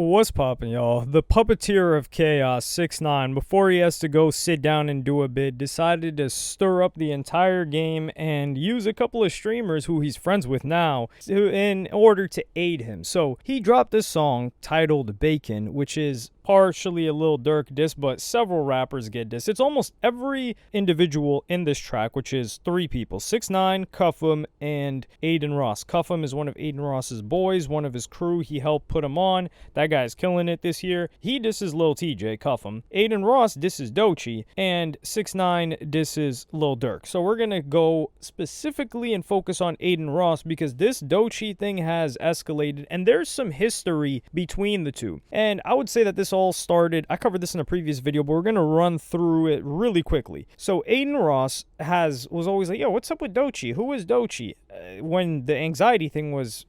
What's poppin', y'all? The puppeteer of chaos, 6ix9ine, before he has to go sit down and do a bid, decided to stir up the entire game and use a couple of streamers who he's friends with now in order to aid him. So he dropped this song titled Bacon, which is partially a Lil Durk diss, but several rappers get diss. It's almost every individual in this track, which is 3 people: 6ix9ine, Cuff'em, and Adin Ross. Cuff'em is one of Adin Ross's boys, one of his crew. He helped put him on. That guy's killing it this year. He disses Lil TJ, Cuff'em. Adin Ross disses Doechii, and 6ix9ine disses Lil Durk. So we're gonna go specifically and focus on Adin Ross because this Doechii thing has escalated, and there's some history between the two. And I would say that this all started, I covered this in a previous video, but we're going to run through it really quickly. So Adin Ross was always like, yo, what's up with Doechii? Who is Doechii? When the anxiety thing was,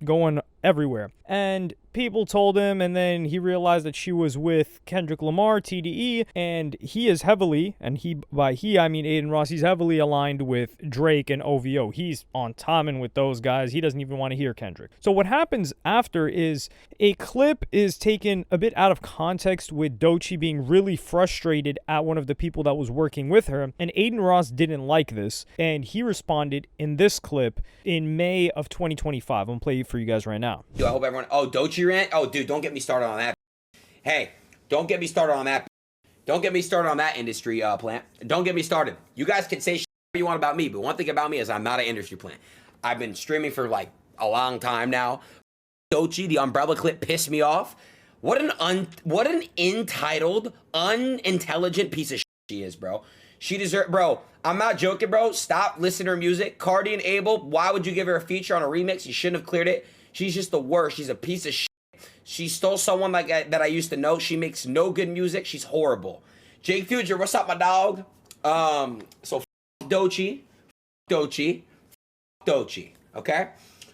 going everywhere. And people told him, and then he realized that she was with Kendrick Lamar, TDE, and he is heavily, and by he I mean Adin Ross, he's heavily aligned with Drake and OVO. He's on timing with those guys. He doesn't even want to hear Kendrick. So what happens after is a clip is taken a bit out of context with Doechii being really frustrated at one of the people that was working with her, and Adin Ross didn't like this, and he responded in this clip in May of 2025. I'm gonna play it for you guys right now. Yo, I hope everyone. Oh, Doechii rant. Oh, dude, don't get me started on that. Hey, don't get me started on that. Don't get me started on that industry plant. Don't get me started. You guys can say shit you want about me, but one thing about me is I'm not an industry plant. I've been streaming for like a long time now. Doechii, the umbrella clip pissed me off. What an entitled, unintelligent piece of shit she is, bro. She deserves, bro. I'm not joking, bro. Stop listening to her music. Cardi and Abel, why would you give her a feature on a remix? You shouldn't have cleared it. She's just the worst. She's a piece of shit. She stole someone like that I used to know. She makes no good music. She's horrible. Jake Future, what's up, my dog? So Doechii, okay?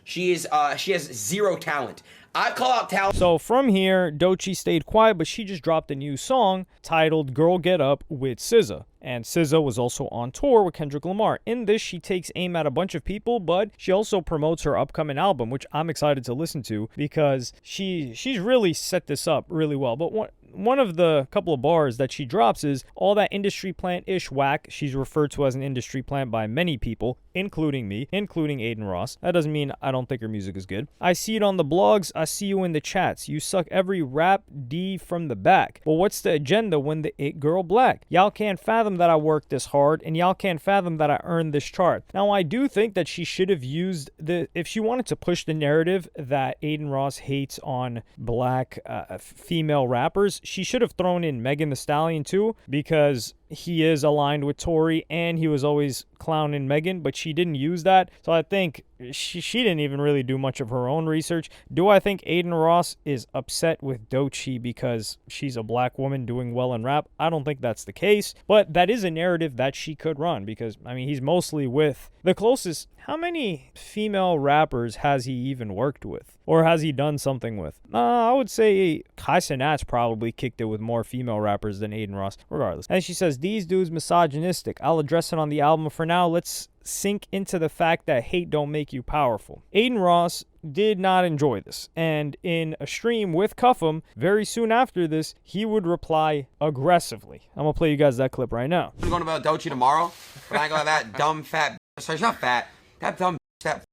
She has zero talent. I call out talent. So from here, Doechii stayed quiet, but she just dropped a new song titled Girl Get Up with SZA. And SZA was also on tour with Kendrick Lamar. In this, she takes aim at a bunch of people, but she also promotes her upcoming album, which I'm excited to listen to because she's really set this up really well. But one of the couple of bars that she drops is all that industry plant-ish whack. She's referred to as an industry plant by many people, including me, including Adin Ross. That doesn't mean I don't think her music is good. I see it on the blogs. I see you in the chats. You suck every rap D from the back. But what's the agenda when the it girl black? Y'all can't fathom that I worked this hard, and y'all can't fathom that I earned this chart. Now, I do think that she should have used if she wanted to push the narrative that Adin Ross hates on black female rappers, she should have thrown in Megan Thee Stallion too, because he is aligned with Tory and he was always clowning Megan, but she didn't use that. So I think she didn't even really do much of her own research. Do I think Adin Ross is upset with Doechii because she's a black woman doing well in rap? I don't think that's the case, but that is a narrative that she could run because, I mean, he's mostly with the closest. How many female rappers has he even worked with? Or has he done something with? I would say Kai Cenat's probably kicked it with more female rappers than Adin Ross, regardless. And she says, these dudes misogynistic. I'll address it on the album. For now, let's sink into the fact that hate don't make you powerful. Adin Ross did not enjoy this, and in a stream with Cuff'em, very soon after this, he would reply aggressively. I'm gonna play you guys that clip right now. I'm going about Doechii tomorrow, but I ain't gonna have that dumb fat. Sorry, she's not fat. That dumb, that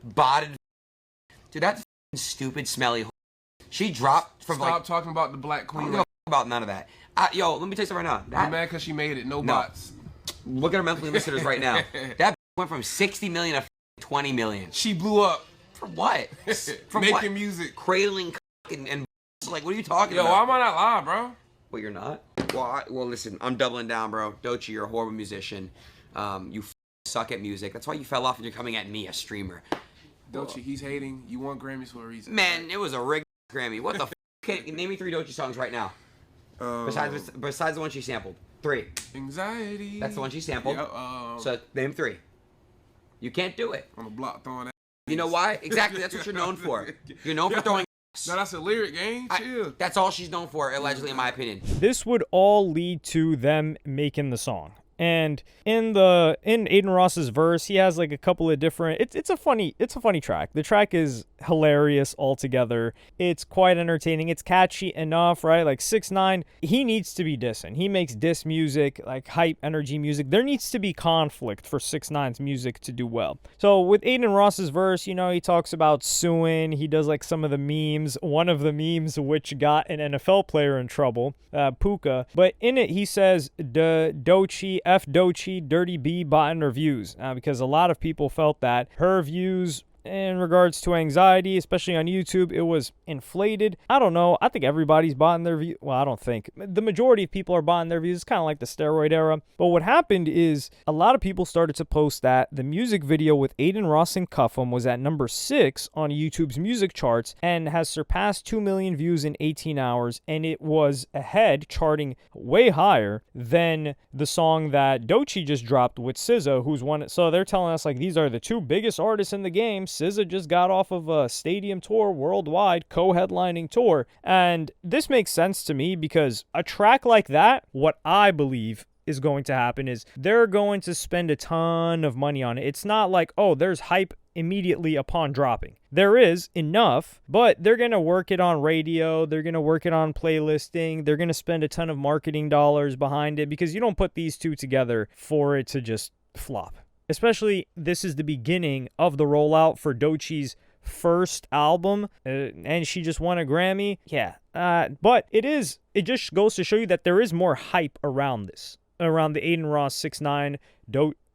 botted, dude. That stupid, smelly. She dropped from Stop talking about the black queen. I don't give a about none of that. Yo, let me tell you something right now. You're mad because she made it. No bots. Look at her monthly listeners right now. That went from 60 million to 20 million. She blew up. For what? From making what? Music, cradling and like, what are you talking Yo, about? why am I not live, bro? Well, you're not. Well, listen, I'm doubling down, bro. Doechii, you're a horrible musician. You suck at music. That's why you fell off and you're coming at me, a streamer. Doechii, he's hating. You won Grammys for a reason. Man, it was a rigged Grammy. What the f? Name me 3 Doechii songs right now. Besides the one she sampled. 3. Anxiety. That's the one she sampled. Yeah, so name 3. You can't do it. On the block throwing that. You know why? Exactly. That's what you're known for. You're known for throwing. No, that's a lyric, gang. Chill. That's all she's known for, allegedly, in my opinion. This would all lead to them making the song. And in Adin Ross's verse, he has like a couple of different. It's a funny track. The track is hilarious altogether. It's quite entertaining. It's catchy enough, right? Like 6ix9ine, he needs to be dissing. He makes diss music, like hype energy music. There needs to be conflict for 6ix9ine's music to do well. So with Adin Ross's verse, you know, he talks about suing. He does like some of the memes. One of the memes which got an NFL player in trouble, Puka. But in it, he says, Doechii, F Doechii, Dirty B, Budden reviews. Because a lot of people felt that her views in regards to anxiety, especially on YouTube, it was inflated. I don't know. I think everybody's buying their view. Well, I don't think. The majority of people are buying their views. It's kind of like the steroid era. But what happened is a lot of people started to post that the music video with Adin Ross and Cuff'em was at number 6 on YouTube's music charts and has surpassed 2 million views in 18 hours. And it was ahead, charting way higher than the song that Doechii just dropped with SZA, who's one. So they're telling us like these are the 2 biggest artists in the game. SZA just got off of a stadium tour worldwide, co-headlining tour. And this makes sense to me because a track like that, what I believe is going to happen is they're going to spend a ton of money on it. It's not like, oh, there's hype immediately upon dropping. There is enough, but they're going to work it on radio. They're going to work it on playlisting. They're going to spend a ton of marketing dollars behind it because you don't put these 2 together for it to just flop. Especially, this is the beginning of the rollout for Doechii's first album, and she just won a Grammy. Yeah, but it just goes to show you that there is more hype around this, around the Adin Ross 6ix9ine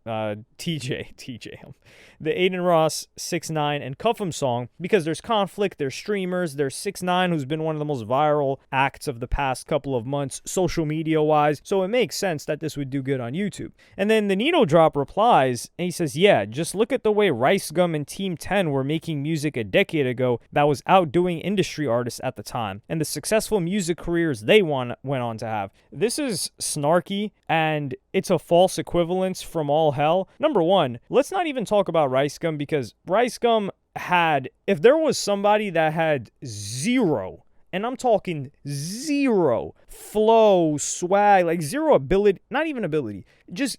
TJ, the Adin Ross 6ix9ine and Cuff'em song, because there's conflict, there's streamers, there's 6ix9ine, who's been one of the most viral acts of the past couple of months, social media wise. So it makes sense that this would do good on YouTube. And then the Needle Drop replies, and he says, yeah, just look at the way Rice Gum and Team 10 were making music a decade ago that was outdoing industry artists at the time, and the successful music careers they went on to have. This is snarky, and it's a false equivalence from all hell. Number one, let's not even talk about Rice Gum, because Rice Gum had, if there was somebody that had zero, and I'm talking zero flow, swag, like zero ability, not even ability, just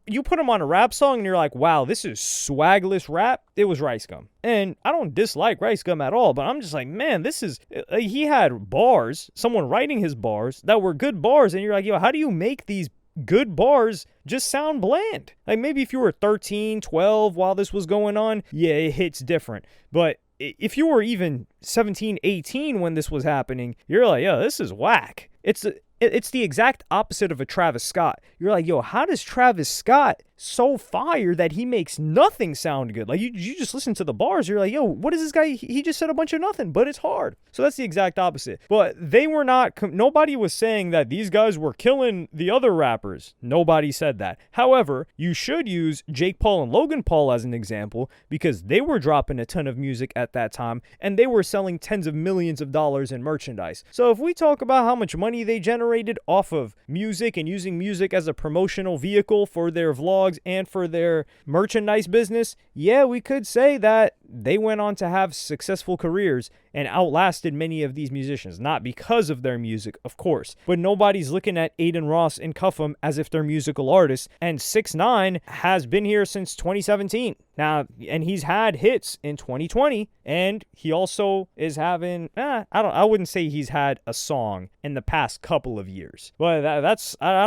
you put him on a rap song and you're like, wow, this is swagless rap. It was Rice Gum. And I don't dislike Rice Gum at all, but I'm just like, man, this is, he had bars, someone writing his bars that were good bars, and you're like, yo, how do you make these good bars just sound bland? Like, maybe if you were 13, 12 while this was going on, yeah, it hits different. But if you were even 17, 18 when this was happening, you're like, yo, this is whack. It's the exact opposite of a Travis Scott. You're like, yo, how does Travis Scott so fire that he makes nothing sound good? Like, you just listen to the bars, you're like, yo, what is this guy? He just said a bunch of nothing, but it's hard. So that's the exact opposite. But they were not, nobody was saying that these guys were killing the other rappers. Nobody said that. However, you should use Jake Paul and Logan Paul as an example, because they were dropping a ton of music at that time, and they were selling tens of millions of dollars in merchandise. So if we talk about how much money they generated off of music and using music as a promotional vehicle for their vlogs and for their merchandise business, yeah, we could say that they went on to have successful careers and outlasted many of these musicians. Not because of their music, of course, but nobody's looking at Adin Ross and Cuff'em as if they're musical artists. And 6ix9ine has been here since 2017 now, and he's had hits in 2020, and he also is having, I wouldn't say he's had a song in the past couple of years, but I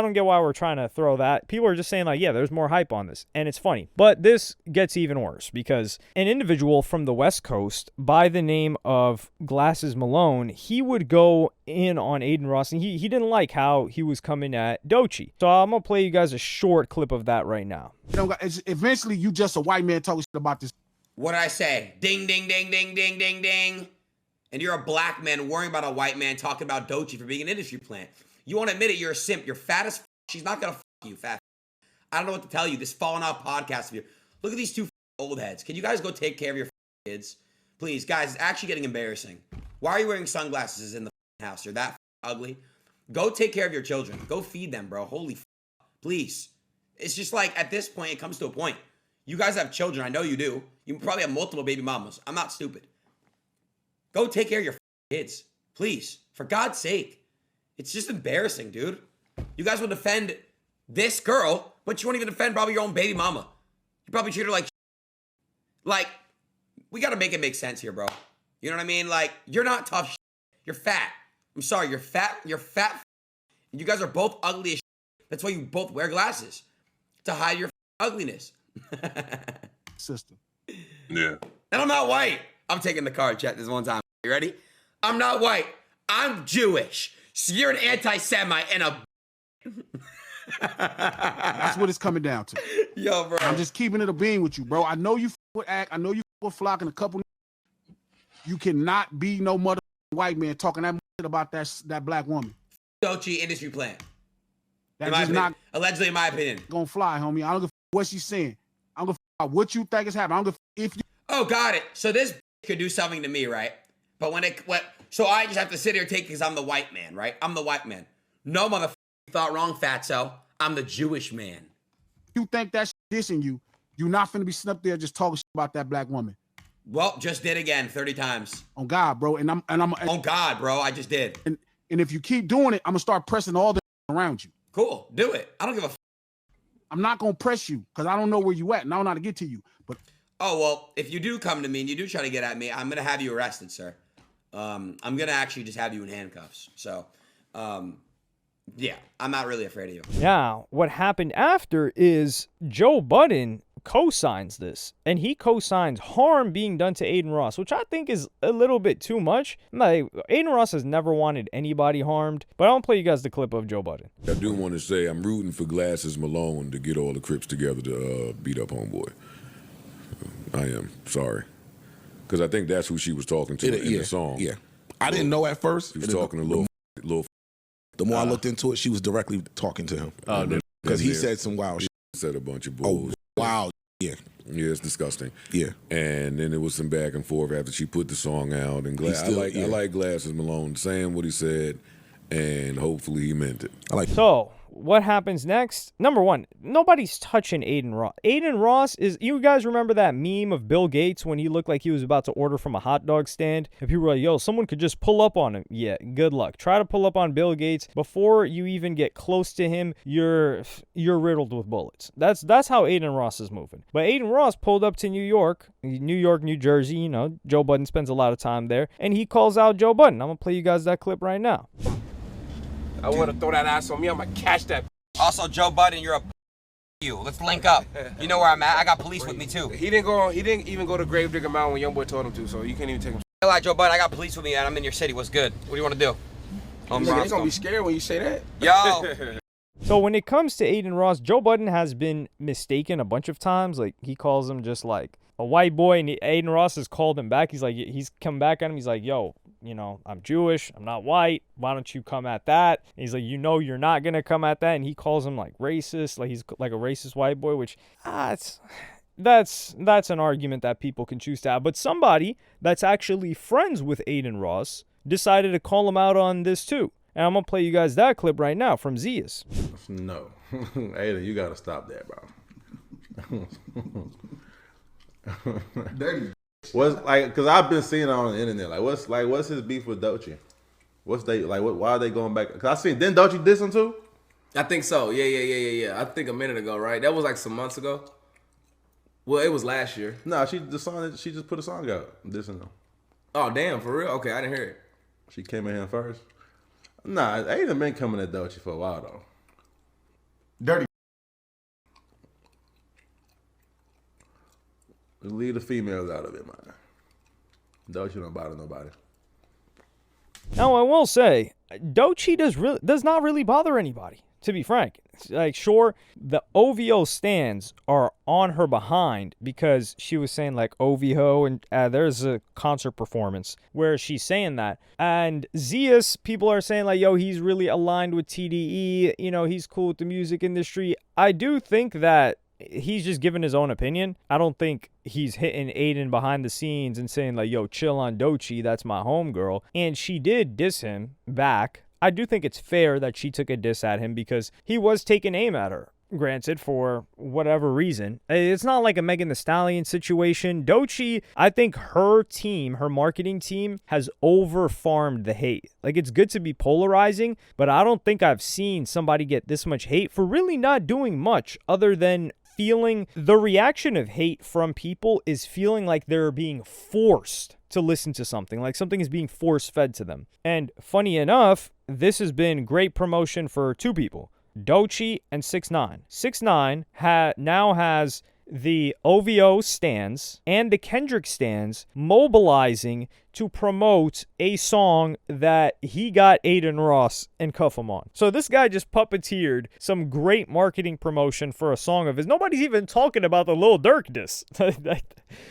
don't get why we're trying to throw that. People are just saying like, yeah, there's more hype on this, and it's funny. But this gets even worse, because an individual from the West Coast by the name of Glasses Malone, he would go in on Adin Ross, and he didn't like how he was coming at Doechii. So I'm gonna play you guys a short clip of that right now. You know, eventually you just a white man talking shit about this. What did I say? Ding, ding, ding, ding, ding, ding, ding. And you're a black man worrying about a white man talking about Doechii for being an industry plant. You won't admit it, you're a simp. You're fat as f***. She's not gonna f*** you, fat. I don't know what to tell you. This falling out podcast of you. Look at these two old heads. Can you guys go take care of your kids? Please, guys, it's actually getting embarrassing. Why are you wearing sunglasses in the house? You're that ugly. Go take care of your children. Go feed them, bro. Holy please. It's just like, at this point, it comes to a point. You guys have children. I know you do. You probably have multiple baby mamas. I'm not stupid. Go take care of your kids. Please. For God's sake. It's just embarrassing, dude. You guys will defend this girl But you won't even defend probably your own baby mama. You probably treat her like Like, we got to make it make sense here, bro. You know what I mean? Like, you're not tough. You're fat. I'm sorry. You're fat. You're fat. And you guys are both ugly as. That's why you both wear glasses. To hide your ugliness. System. Yeah. And I'm not white. I'm taking the card. Check this one time. You ready? I'm not white. I'm Jewish. So you're an anti-Semite and a. That's what it's coming down to. Yo, bro. I'm just keeping it a bean with you, bro. I know you with Act. I know you with Flock and a couple. You cannot be no mother white man talking that shit about that black woman. Doechii industry plan. That's just not allegedly, in my opinion, gonna fly, homie. I don't give what she's saying. I don't give what you think is happening. I don't give if you. Oh, got it. So this could do something to me, right? But so I just have to sit here and take it because I'm the white man, right? I'm the white man. No motherfucker thought wrong, fatso. I'm the Jewish man. You think that dissing you? You're not finna be sitting up there just talking about that black woman. Well, just did again 30 times. On God, bro. And I'm on God, bro. I just did. And if you keep doing it, I'm gonna start pressing all the around you. Cool. Do it. I don't give a I'm not gonna press you because I don't know where you at and I don't know how to get to you. But oh well, if you do come to me and you do try to get at me, I'm gonna have you arrested, sir. I'm gonna actually just have you in handcuffs. So, yeah, I'm not really afraid of you. Yeah, what happened after is Joe Budden co-signs this, and he co-signs harm being done to Adin Ross, which I think is a little bit too much. Like, Adin Ross has never wanted anybody harmed, but I'll play you guys the clip of Joe Budden. I do want to say I'm rooting for Glasses Malone to get all the Crips together to beat up homeboy. I am sorry, because I think that's who she was talking to in the song. Yeah, I didn't know at first. She was talking a little. The more I looked into it, she was directly talking to him because he said some wild shit. Said a bunch of bull. Wow. Yeah. Yeah, it's disgusting. Yeah. And then there was some back and forth after she put the song out. And I like Glasses Malone saying what he said, and hopefully he meant it. So, what happens next? Number one, nobody's touching Adin Ross. Adin Ross is, you guys remember that meme of Bill Gates when he looked like he was about to order from a hot dog stand? And people were like, yo, someone could just pull up on him. Yeah, good luck. Try to pull up on Bill Gates. Before you even get close to him, you're riddled with bullets. That's how Adin Ross is moving. But Adin Ross pulled up to New York, New Jersey. You know, Joe Budden spends a lot of time there. And he calls out Joe Budden. I'm going to play you guys that clip right now. I want to throw that ass on me. I'm going to catch that. Also, Joe Budden, you're a you. Let's link up. You know where I'm at. I got police with me, too. He didn't even go to Gravedigger Mountain when Youngboy told him to, so you can't even take him. Hey, like, Joe Budden, I got police with me, and I'm in your city. What's good? What do you want to do? They're going to be scared when you say that. Yo. So when it comes to Adin Ross, Joe Budden has been mistaken a bunch of times. Like, he calls him just like a white boy, and Adin Ross has called him back. He's come back at him. He's like, yo, you know, I'm Jewish. I'm not white. Why don't you come at that? And he's like, you know, you're not going to come at that. And he calls him like racist, like he's like a racist white boy, which that's an argument that people can choose to have. But somebody that's actually friends with Adin Ross decided to call him out on this too. And I'm going to play you guys that clip right now from Zias. No. Adin, you got to stop that, bro. Dirty. What's like? Because I've been seeing it on the internet. Like, what's his beef with Doechii? Why are they going back? Because I seen, didn't Doechii diss him too? I think so. Yeah. I think a minute ago, right? That was like some months ago. Well, it was last year. No, she just put a song out dissing him. Oh, damn, for real? Okay, I didn't hear it. She came in here first. Nah, Adin been coming at Doechii for a while though. Dirty. Leave the females out of it, man. Doechii don't bother nobody. Now, I will say, Doechii does not really bother anybody, to be frank. Like, sure, the OVO stands are on her behind because she was saying, like, OVO, and there's a concert performance where she's saying that. And Zias, people are saying, like, yo, he's really aligned with TDE. You know, he's cool with the music industry. I do think that he's just giving his own opinion. I don't think he's hitting Adin behind the scenes and saying, like, yo, chill on Doechii, that's my homegirl. And she did diss him back. I do think it's fair that she took a diss at him because he was taking aim at her. granted, for whatever reason. It's not like a Megan Thee Stallion situation. Doechii, I think her team, her marketing team, has over-farmed the hate. Like, it's good to be polarizing, but I don't think I've seen somebody get this much hate for really not doing much other than feeling the reaction of hate from people is feeling like they're being forced to listen to something, like something is being force-fed to them. And funny enough, this has been great promotion for two people, Doechii and 6ix9ine. 6ix9ine now has the OVO stands and the Kendrick stands mobilizing to promote a song that he got Adin Ross and Cuff him on. So this guy just puppeteered some great marketing promotion for a song of his. Nobody's even talking about the Lil Durk diss.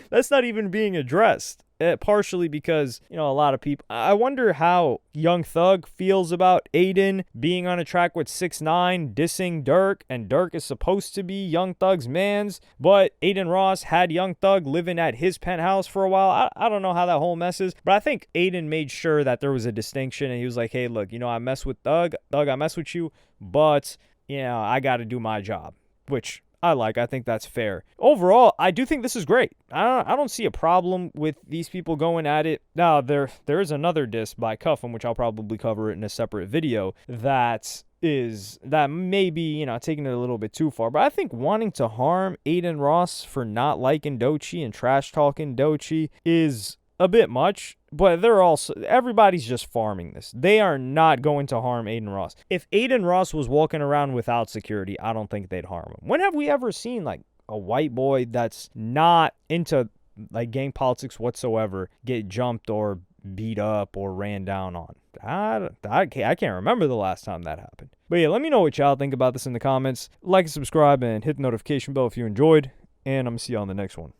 That's not even being addressed. Partially because, a lot of people... I wonder how Young Thug feels about Adin being on a track with 6ix9ine, dissing Durk, and Durk is supposed to be Young Thug's mans, but Adin Ross had Young Thug living at his penthouse for a while. I don't know how that whole mess is, but I think Adin made sure that there was a distinction, and he was like, hey, look, I mess with Thug. Thug, I mess with you, but, I got to do my job, which... I think that's fair. Overall, I do think this is great. I don't see a problem with these people going at it. Now, there is another diss by Cuffham, which I'll probably cover it in a separate video, that may be, taking it a little bit too far. But I think wanting to harm Adin Ross for not liking Doechii and trash talking Doechii is a bit much, but everybody's just farming this. They are not going to harm Adin Ross. If Adin Ross was walking around without security, I don't think they'd harm him. When have we ever seen like a white boy that's not into like gang politics whatsoever get jumped or beat up or ran down on? I can't remember the last time that happened. But yeah, let me know what y'all think about this in the comments. Like and subscribe and hit the notification bell if you enjoyed, and I'm gonna see you on the next one.